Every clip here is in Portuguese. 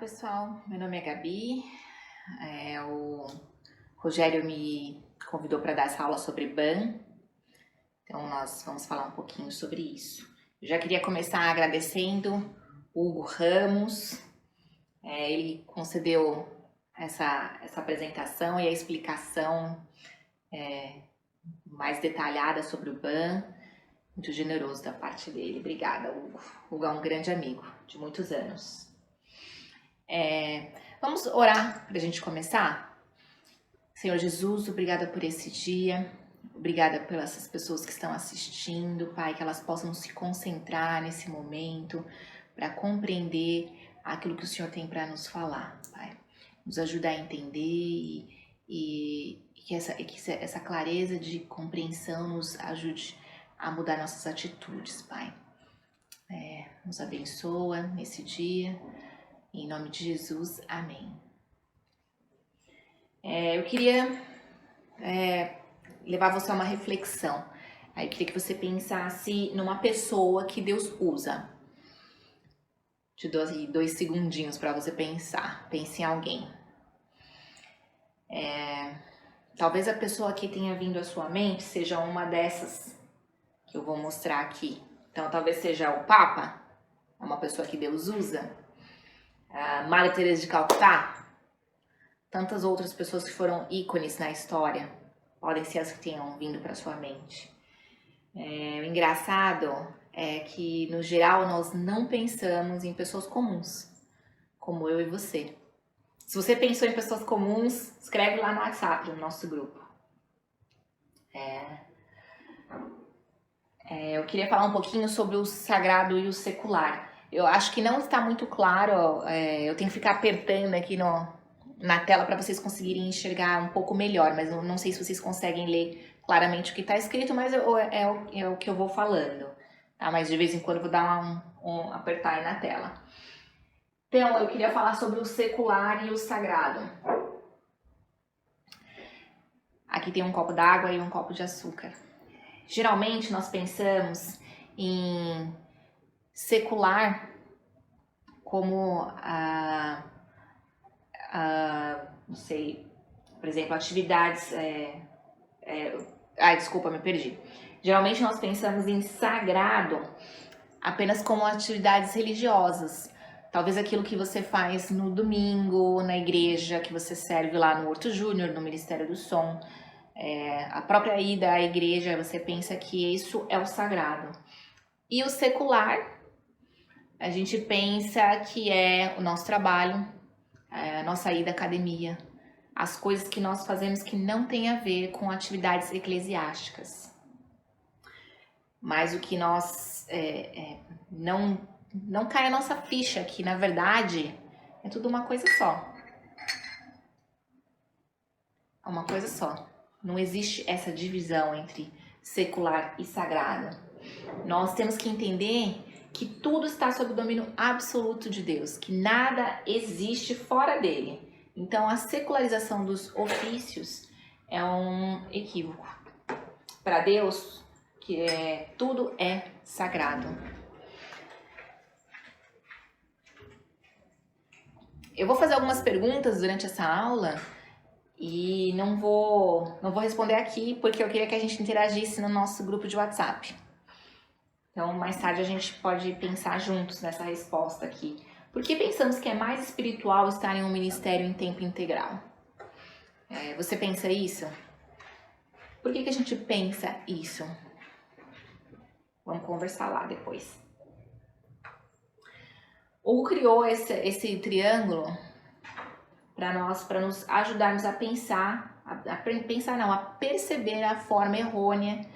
pessoal, meu nome é Gabi, o Rogério me convidou para dar essa aula sobre BAN, então nós vamos falar um pouquinho sobre isso. Eu já queria começar agradecendo o Hugo Ramos, ele concedeu essa apresentação e a explicação mais detalhada sobre o BAN, muito generoso da parte dele. Obrigada, Hugo. Hugo é um grande amigo de muitos anos. Vamos orar para a gente começar? Senhor Jesus, obrigada por esse dia, obrigada pelas pessoas que estão assistindo, Pai, que elas possam se concentrar nesse momento para compreender aquilo que o Senhor tem para nos falar, Pai. Nos ajudar a entender e que essa clareza de compreensão nos ajude a mudar nossas atitudes, Pai. Nos abençoa nesse dia. Em nome de Jesus, amém. Eu queria levar você a uma reflexão. Eu queria que você pensasse numa pessoa que Deus usa. Te dou aí 2 segundinhos para você pensar. Pense em alguém. Talvez a pessoa que tenha vindo à sua mente seja uma dessas que eu vou mostrar aqui. Então, talvez seja o Papa, é uma pessoa que Deus usa. Maria Teresa de Calcutá, tantas outras pessoas que foram ícones na história, podem ser as que tenham vindo para sua mente. O engraçado é que, no geral, nós não pensamos em pessoas comuns, como eu e você. Se você pensou em pessoas comuns, escreve lá no WhatsApp, no nosso grupo. Eu queria falar um pouquinho sobre o sagrado e o secular. Eu acho que não está muito claro, eu tenho que ficar apertando aqui na tela para vocês conseguirem enxergar um pouco melhor, mas eu não sei se vocês conseguem ler claramente o que está escrito, mas é o que eu vou falando, tá? Mas de vez em quando eu vou dar um apertar aí na tela. Então, eu queria falar sobre o secular e o sagrado. Aqui tem um copo d'água e um copo de açúcar. Geralmente nós pensamos em secular como não sei, por exemplo, atividades. Desculpa, me perdi. Geralmente nós pensamos em sagrado apenas como atividades religiosas. Talvez aquilo que você faz no domingo, na igreja, que você serve lá no Horto Júnior, no Ministério do Som. A própria ida à igreja, você pensa que isso é o sagrado. E o secular, a gente pensa que é o nosso trabalho, a nossa ida à academia, as coisas que nós fazemos que não tem a ver com atividades eclesiásticas. Mas o que nós não cai a nossa ficha, que na verdade é tudo uma coisa só. É uma coisa só. Não existe essa divisão entre secular e sagrado. Nós temos que entender que tudo está sob o domínio absoluto de Deus, que nada existe fora dele. Então, a secularização dos ofícios é um equívoco. Para Deus, tudo é sagrado. Eu vou fazer algumas perguntas durante essa aula e não vou responder aqui porque eu queria que a gente interagisse no nosso grupo de WhatsApp. Então, mais tarde a gente pode pensar juntos nessa resposta aqui. Por que pensamos que é mais espiritual estar em um ministério em tempo integral? Você pensa isso? Por que a gente pensa isso? Vamos conversar lá depois. O Hugo criou esse triângulo para nos ajudarmos a pensar, a perceber a forma errônea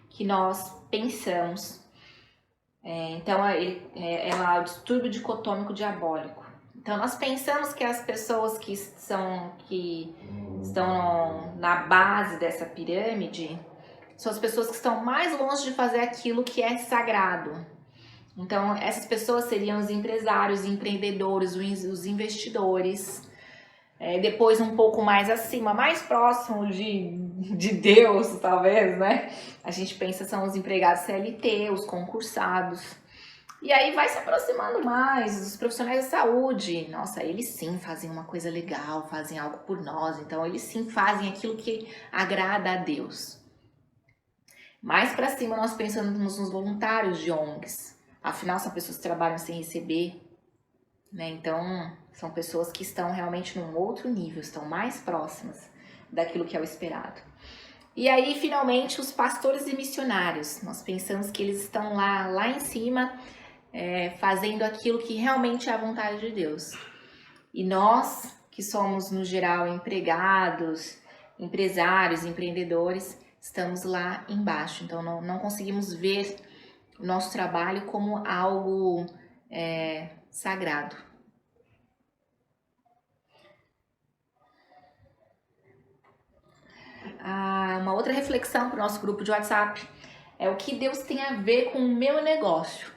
que nós pensamos. Então, é o distúrbio dicotômico diabólico. Então, nós pensamos que as pessoas que estão na base dessa pirâmide são as pessoas que estão mais longe de fazer aquilo que é sagrado. Então, essas pessoas seriam os empresários, os empreendedores, os investidores. Depois, um pouco mais acima, mais próximo de Deus, talvez, né? A gente pensa são os empregados CLT, os concursados. E aí vai se aproximando mais, os profissionais da saúde, nossa, eles sim fazem uma coisa legal, fazem algo por nós, então eles sim fazem aquilo que agrada a Deus. Mais para cima nós pensamos nos voluntários de ONGs, afinal são pessoas que trabalham sem receber, né? Então são pessoas que estão realmente num outro nível, estão mais próximas daquilo que é o esperado. E aí, finalmente, os pastores e missionários, nós pensamos que eles estão lá em cima, fazendo aquilo que realmente é a vontade de Deus. E nós, que somos, no geral, empregados, empresários, empreendedores, estamos lá embaixo. Então, não conseguimos ver o nosso trabalho como algo sagrado. Uma outra reflexão para o nosso grupo de WhatsApp é o que Deus tem a ver com o meu negócio,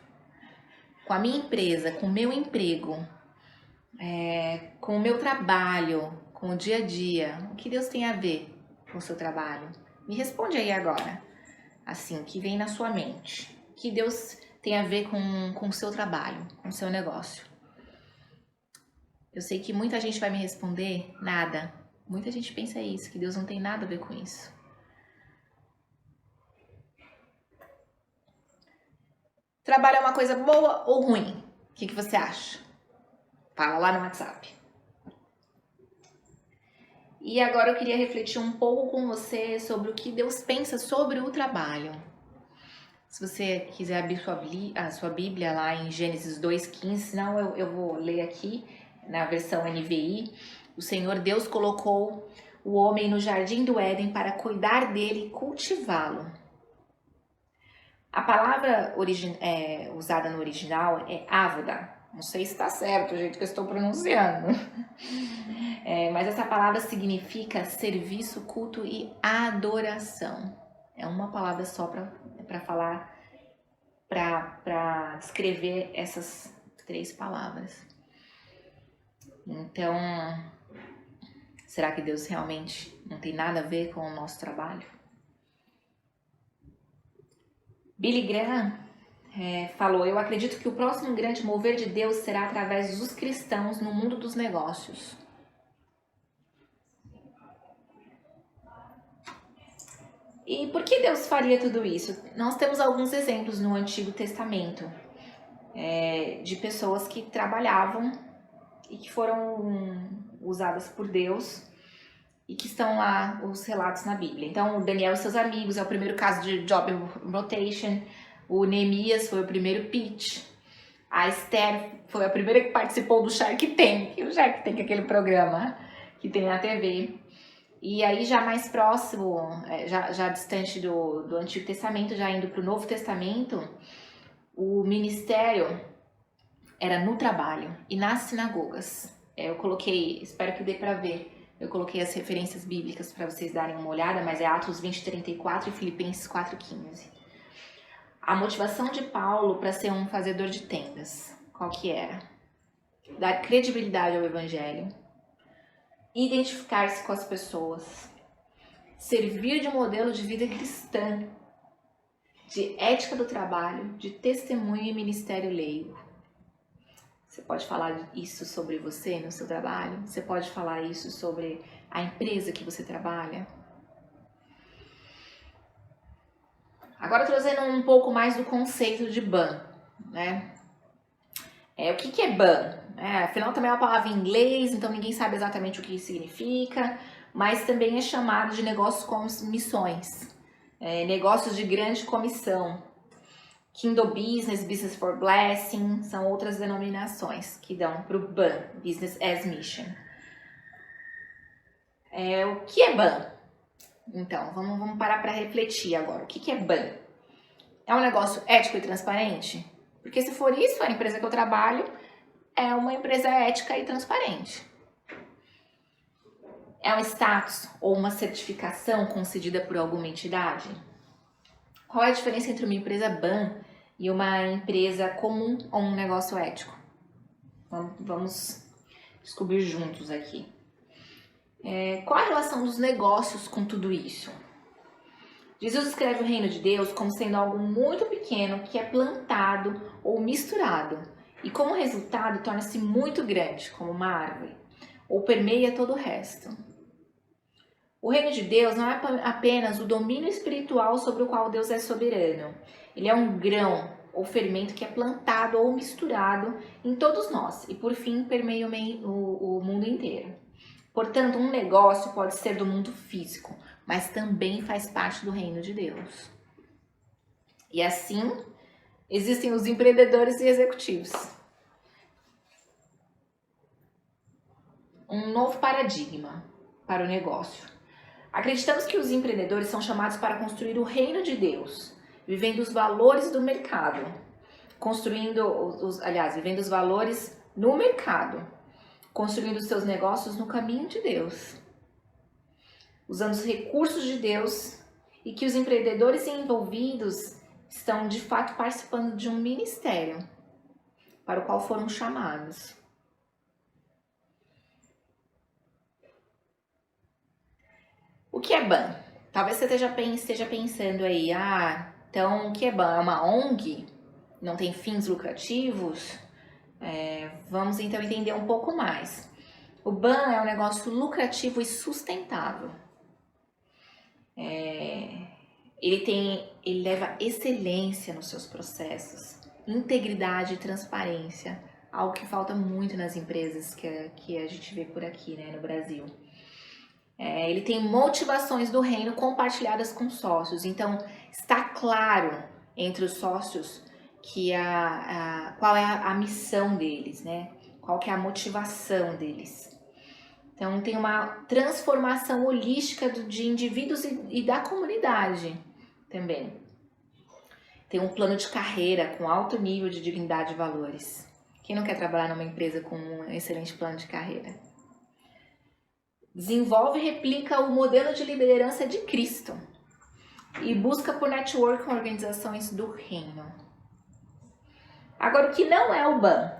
com a minha empresa, com o meu emprego, com o meu trabalho, com o dia a dia. O que Deus tem a ver com o seu trabalho? Me responde aí agora, assim, o que vem na sua mente. O que Deus tem a ver com o seu trabalho, com o seu negócio? Eu sei que muita gente vai me responder, nada. Muita gente pensa isso, que Deus não tem nada a ver com isso. Trabalho é uma coisa boa ou ruim? O que você acha? Fala lá no WhatsApp. E agora eu queria refletir um pouco com você sobre o que Deus pensa sobre o trabalho. Se você quiser abrir a sua Bíblia lá em Gênesis 2,15, senão eu vou ler aqui na versão NVI. O Senhor Deus colocou o homem no jardim do Éden para cuidar dele e cultivá-lo. A palavra usada no original é avoda. Não sei se está certo o jeito que eu estou pronunciando. Mas essa palavra significa serviço, culto e adoração. É uma palavra só para falar, para descrever essas 3 palavras. Então, será que Deus realmente não tem nada a ver com o nosso trabalho? Billy Graham falou: eu acredito que o próximo grande mover de Deus será através dos cristãos no mundo dos negócios. E por que Deus faria tudo isso? Nós temos alguns exemplos no Antigo Testamento de pessoas que trabalhavam e que foram usadas por Deus e que estão lá os relatos na Bíblia. Então, o Daniel e seus amigos é o primeiro caso de job rotation, o Neemias foi o primeiro pitch, a Esther foi a primeira que participou do Shark Tank, o Shark Tank é aquele programa que tem na TV. E aí já mais próximo, já distante do Antigo Testamento, já indo para o Novo Testamento, o ministério era no trabalho e nas sinagogas. Eu coloquei, espero que dê para ver, eu coloquei as referências bíblicas para vocês darem uma olhada, mas é Atos 20:34 e Filipenses 4:15. A motivação de Paulo para ser um fazedor de tendas, qual que era? Dar credibilidade ao evangelho, identificar-se com as pessoas, servir de modelo de vida cristã, de ética do trabalho, de testemunho e ministério leigo. Você pode falar isso sobre você no seu trabalho? Você pode falar isso sobre a empresa que você trabalha? Agora trazendo um pouco mais do conceito de BAN, né? O que é BAN? Afinal também é uma palavra em inglês, então ninguém sabe exatamente o que significa, mas também é chamado de negócios com missões, negócios de grande comissão, Kingdom Business, Business for Blessing, são outras denominações que dão para o BAN, Business as Mission. O que é BAN? Então, vamos parar para refletir agora. O que é BAN? É um negócio ético e transparente? Porque se for isso, a empresa que eu trabalho é uma empresa ética e transparente. É um status ou uma certificação concedida por alguma entidade? Qual é a diferença entre uma empresa BAN e uma empresa comum ou um negócio ético? Vamos descobrir juntos aqui. Qual a relação dos negócios com tudo isso? Jesus descreve o reino de Deus como sendo algo muito pequeno que é plantado ou misturado e como resultado torna-se muito grande, como uma árvore, ou permeia todo o resto. O reino de Deus não é apenas o domínio espiritual sobre o qual Deus é soberano. Ele é um grão ou fermento que é plantado ou misturado em todos nós e, por fim, permeia o mundo inteiro. Portanto, um negócio pode ser do mundo físico, mas também faz parte do reino de Deus. E assim, existem os empreendedores e executivos. Um novo paradigma para o negócio. Acreditamos que os empreendedores são chamados para construir o reino de Deus, vivendo os valores do mercado, vivendo os valores no mercado, construindo os seus negócios no caminho de Deus, usando os recursos de Deus, e que os empreendedores envolvidos estão de fato participando de um ministério para o qual foram chamados. O que é BAN? Talvez você esteja pensando aí, então o que é BAN? É uma ONG? Não tem fins lucrativos? Vamos então entender um pouco mais. O BAN é um negócio lucrativo e sustentável. Ele leva excelência nos seus processos, integridade e transparência, algo que falta muito nas empresas que a gente vê por aqui, né, no Brasil. Ele tem motivações do reino compartilhadas com sócios, então está claro entre os sócios qual é a missão deles, né? Qual que é a motivação deles. Então tem uma transformação holística de indivíduos e da comunidade também. Tem um plano de carreira com alto nível de dignidade e valores. Quem não quer trabalhar numa empresa com um excelente plano de carreira? Desenvolve e replica o modelo de liderança de Cristo e busca por network com organizações do reino. Agora, o que não é o BAN?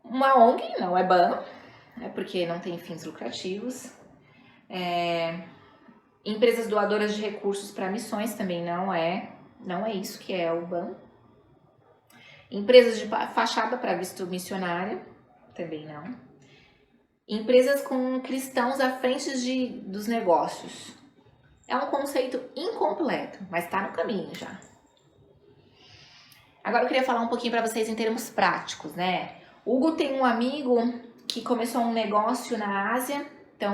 Uma ONG não é BAN, porque não tem fins lucrativos. Empresas doadoras de recursos para missões também não é isso que é o BAN. Empresas de fachada para visto missionário, também não. Empresas com cristãos à frente dos negócios. É um conceito incompleto, mas está no caminho já. Agora eu queria falar um pouquinho para vocês em termos práticos, né? O Hugo tem um amigo que começou um negócio na Ásia, então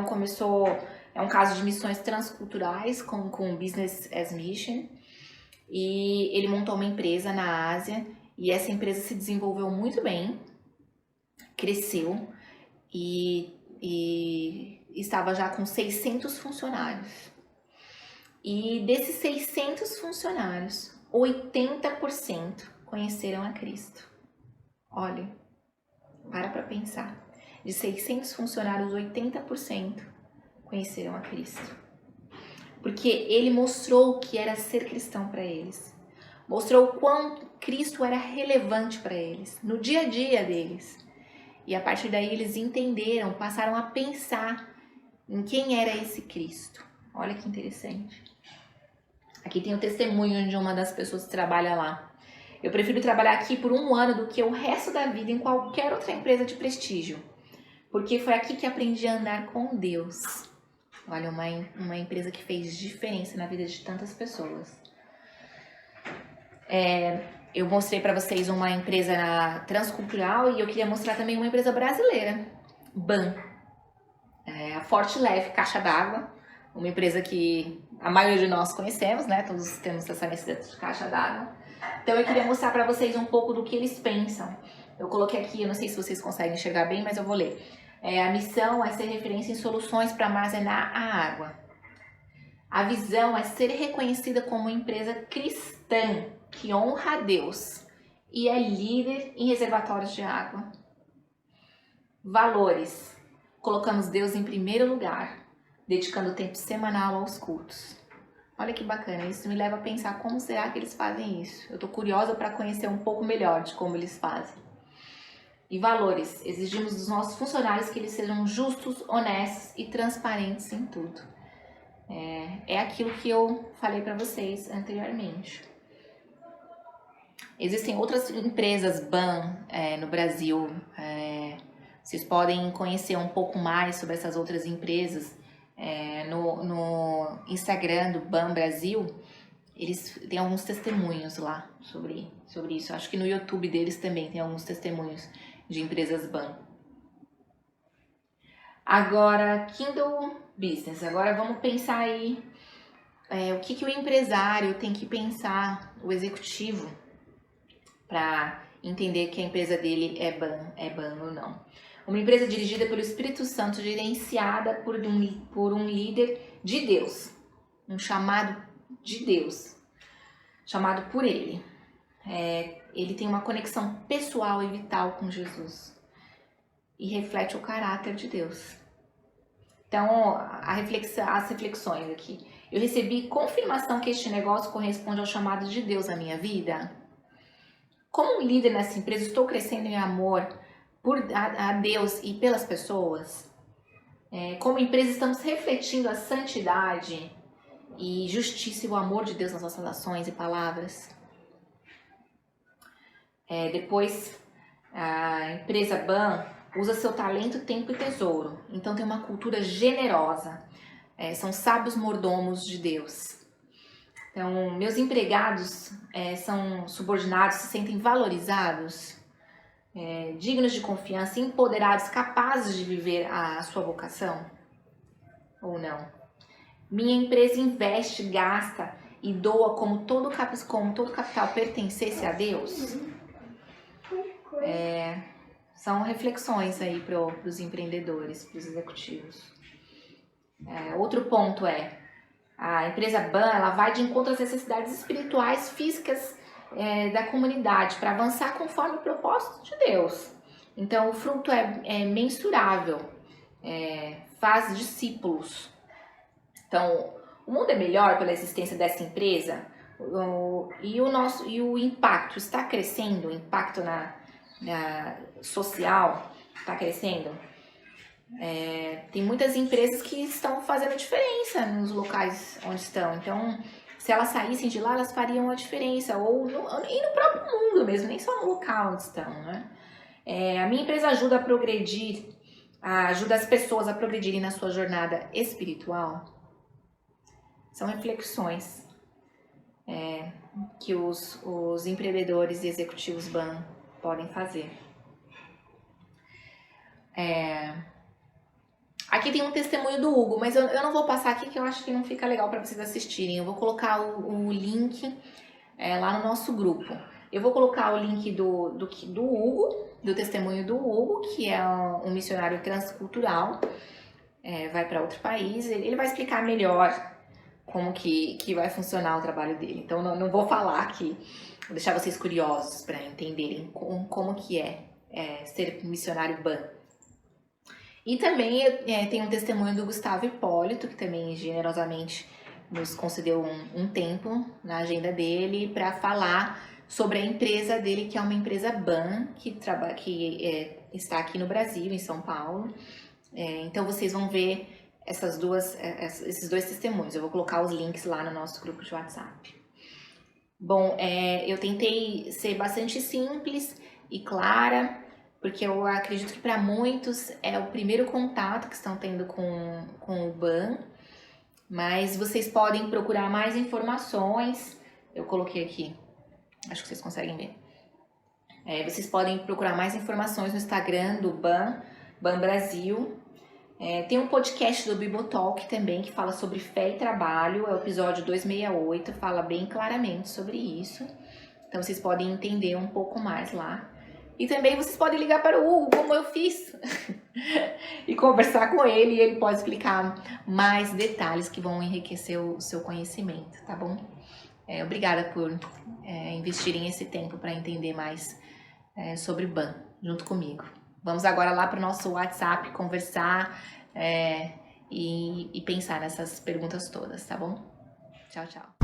é um caso de missões transculturais com Business as Mission, e ele montou uma empresa na Ásia, e essa empresa se desenvolveu muito bem, cresceu, e estava já com 600 funcionários. E desses 600 funcionários, 80% conheceram a Cristo. Olha, para pensar. De 600 funcionários, 80% conheceram a Cristo. Porque ele mostrou o que era ser cristão para eles. Mostrou o quanto Cristo era relevante para eles, no dia a dia deles. E a partir daí eles entenderam, passaram a pensar em quem era esse Cristo. Olha que interessante. Aqui tem o testemunho de uma das pessoas que trabalha lá. Eu prefiro trabalhar aqui por 1 ano do que o resto da vida em qualquer outra empresa de prestígio. Porque foi aqui que aprendi a andar com Deus. Olha, uma empresa que fez diferença na vida de tantas pessoas. Eu mostrei para vocês uma empresa transcultural e eu queria mostrar também uma empresa brasileira, BAN. A Forte Leve Caixa d'Água, uma empresa que a maioria de nós conhecemos, né? Todos temos essa necessidade de caixa d'água. Então eu queria mostrar para vocês um pouco do que eles pensam. Eu coloquei aqui, eu não sei se vocês conseguem enxergar bem, mas eu vou ler. A missão é ser referência em soluções para armazenar a água. A visão é ser reconhecida como empresa cristã, que honra a Deus e é líder em reservatórios de água. Valores. Colocamos Deus em primeiro lugar, dedicando tempo semanal aos cultos. Olha que bacana, isso me leva a pensar como será que eles fazem isso. Eu estou curiosa para conhecer um pouco melhor de como eles fazem. E valores. Exigimos dos nossos funcionários que eles sejam justos, honestos e transparentes em tudo. É aquilo que eu falei para vocês anteriormente. Existem outras empresas BAN no Brasil. Vocês podem conhecer um pouco mais sobre essas outras empresas no Instagram do BAN Brasil. Eles têm alguns testemunhos lá sobre isso. Acho que no YouTube deles também tem alguns testemunhos de empresas BAN. Agora, Kindle Business. Agora vamos pensar aí o que o empresário tem que pensar, o executivo, para entender que a empresa dele é BAN ou não. Uma empresa dirigida pelo Espírito Santo, gerenciada por um líder de Deus, um chamado de Deus, chamado por ele. Ele tem uma conexão pessoal e vital com Jesus e reflete o caráter de Deus. Então, as reflexões aqui. Eu recebi confirmação que este negócio corresponde ao chamado de Deus na minha vida. Como um líder nessa empresa, estou crescendo em amor a Deus e pelas pessoas. Como empresa, estamos refletindo a santidade e justiça e o amor de Deus nas nossas ações e palavras. Depois, a empresa BAN usa seu talento, tempo e tesouro. Então tem uma cultura generosa. São sábios mordomos de Deus. Então, meus empregados são subordinados, se sentem valorizados, dignos de confiança, empoderados, capazes de viver a sua vocação? Ou não? Minha empresa investe, gasta e doa como todo capital pertencesse a Deus? São reflexões aí para os empreendedores, para os executivos. Outro ponto a empresa BAN, ela vai de encontro às necessidades espirituais, físicas da comunidade, para avançar conforme o propósito de Deus. Então, o fruto é mensurável, faz discípulos. Então, o mundo é melhor pela existência dessa empresa e o impacto está crescendo, o impacto social está crescendo. Tem muitas empresas que estão fazendo diferença nos locais onde estão. Então, se elas saíssem de lá, elas fariam a diferença. E no próprio mundo mesmo, nem só no local onde estão, né? A minha empresa ajuda a progredir, ajuda as pessoas a progredirem na sua jornada espiritual. São reflexões que os empreendedores e executivos BAN podem fazer. Aqui tem um testemunho do Hugo, mas eu não vou passar aqui que eu acho que não fica legal para vocês assistirem. Eu vou colocar o link lá no nosso grupo. Eu vou colocar o link do Hugo, do testemunho do Hugo, que é um missionário transcultural, vai para outro país. Ele vai explicar melhor como que vai funcionar o trabalho dele. Então não vou falar aqui, vou deixar vocês curiosos para entenderem como que é ser missionário BAN. E também tem um testemunho do Gustavo Hipólito, que também generosamente nos concedeu um tempo na agenda dele para falar sobre a empresa dele, que é uma empresa BAN, que está aqui no Brasil, em São Paulo. Então vocês vão ver esses dois testemunhos. Eu vou colocar os links lá no nosso grupo de WhatsApp. Bom, eu tentei ser bastante simples e clara, porque eu acredito que para muitos é o primeiro contato que estão tendo com o BAN, mas vocês podem procurar mais informações. Eu coloquei aqui, acho que vocês conseguem ver. Vocês podem procurar mais informações no Instagram do BAN Brasil. Tem um podcast do Bibotalk também que fala sobre fé e trabalho, é o episódio 268, fala bem claramente sobre isso. Então vocês podem entender um pouco mais lá. E também vocês podem ligar para o Hugo, como eu fiz, e conversar com ele, e ele pode explicar mais detalhes que vão enriquecer o seu conhecimento, tá bom? Obrigada por investirem esse tempo para entender mais sobre BAN, junto comigo. Vamos agora lá para o nosso WhatsApp conversar e pensar nessas perguntas todas, tá bom? Tchau, tchau.